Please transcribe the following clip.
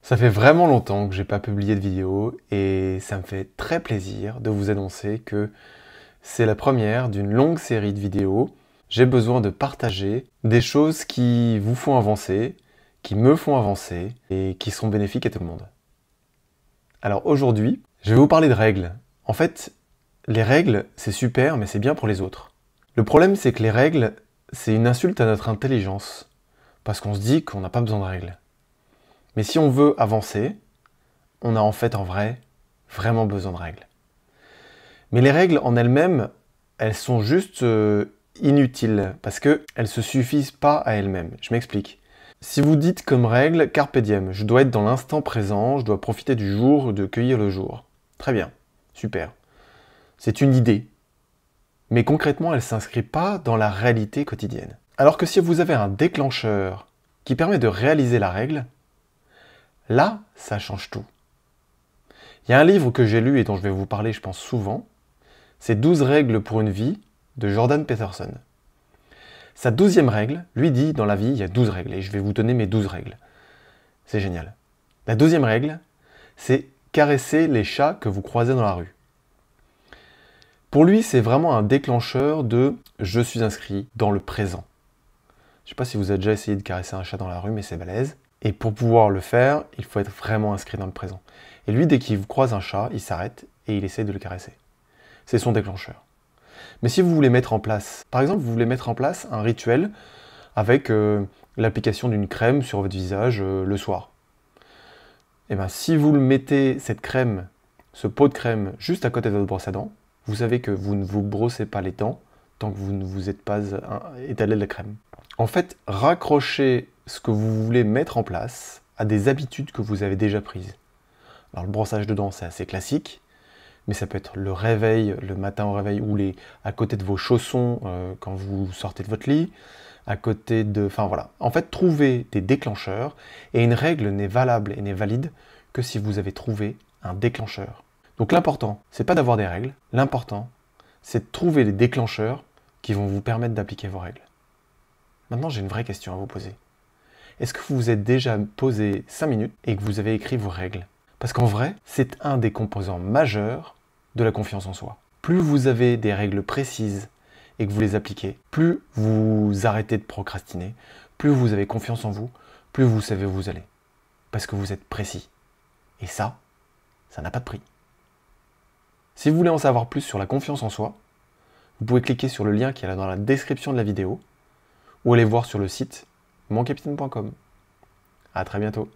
Ça fait vraiment longtemps que j'ai pas publié de vidéo et ça me fait très plaisir de vous annoncer que c'est la première d'une longue série de vidéos. J'ai besoin de partager des choses qui vous font avancer, qui me font avancer et qui sont bénéfiques à tout le monde. Alors aujourd'hui, je vais vous parler de règles. En fait, les règles, c'est super, mais c'est bien pour les autres. Le problème, c'est que les règles, c'est une insulte à notre intelligence, parce qu'on se dit qu'on n'a pas besoin de règles. Mais si on veut avancer, on a en fait en vrai vraiment besoin de règles. Mais les règles en elles-mêmes, elles sont juste inutiles parce qu'elles ne se suffisent pas à elles-mêmes. Je m'explique. Si vous dites comme règle carpe diem, je dois être dans l'instant présent, je dois profiter du jour, de cueillir le jour. Très bien, super. C'est une idée. Mais concrètement, elle ne s'inscrit pas dans la réalité quotidienne. Alors que si vous avez un déclencheur qui permet de réaliser la règle, là, ça change tout. Il y a un livre que j'ai lu et dont je vais vous parler, je pense, souvent. C'est 12 règles pour une vie de Jordan Peterson. Sa 12e règle, lui dit, dans la vie, il y a 12 règles. Et je vais vous donner mes 12 règles. C'est génial. La 12e règle, c'est caresser les chats que vous croisez dans la rue. Pour lui, c'est vraiment un déclencheur de « je suis inscrit dans le présent ». Je ne sais pas si vous avez déjà essayé de caresser un chat dans la rue, mais c'est balèze. Et pour pouvoir le faire, il faut être vraiment inscrit dans le présent. Et lui, dès qu'il croise un chat, il s'arrête et il essaie de le caresser. C'est son déclencheur. Mais si vous voulez mettre en place, par exemple, vous voulez mettre en place un rituel avec l'application d'une crème sur votre visage le soir. Et bien, si vous le mettez, cette crème, ce pot de crème, juste à côté de votre brosse à dents, vous savez que vous ne vous brossez pas les dents tant que vous ne vous êtes pas étalé de la crème. En fait, raccrochez ce que vous voulez mettre en place à des habitudes que vous avez déjà prises. Alors le brossage de dents, c'est assez classique, mais ça peut être le réveil, le matin au réveil, ou à côté de vos chaussons quand vous sortez de votre lit, à côté de... Enfin voilà. En fait, trouvez des déclencheurs, et une règle n'est valable et n'est valide que si vous avez trouvé un déclencheur. Donc l'important, c'est pas d'avoir des règles, l'important, c'est de trouver les déclencheurs qui vont vous permettre d'appliquer vos règles. Maintenant, j'ai une vraie question à vous poser. Est-ce que vous vous êtes déjà posé 5 minutes et que vous avez écrit vos règles? Parce qu'en vrai, c'est un des composants majeurs de la confiance en soi. Plus vous avez des règles précises et que vous les appliquez, plus vous arrêtez de procrastiner, plus vous avez confiance en vous, plus vous savez où vous allez. Parce que vous êtes précis. Et ça n'a pas de prix. Si vous voulez en savoir plus sur la confiance en soi, vous pouvez cliquer sur le lien qui est là dans la description de la vidéo ou aller voir sur le site moncapitaine.com. À très bientôt.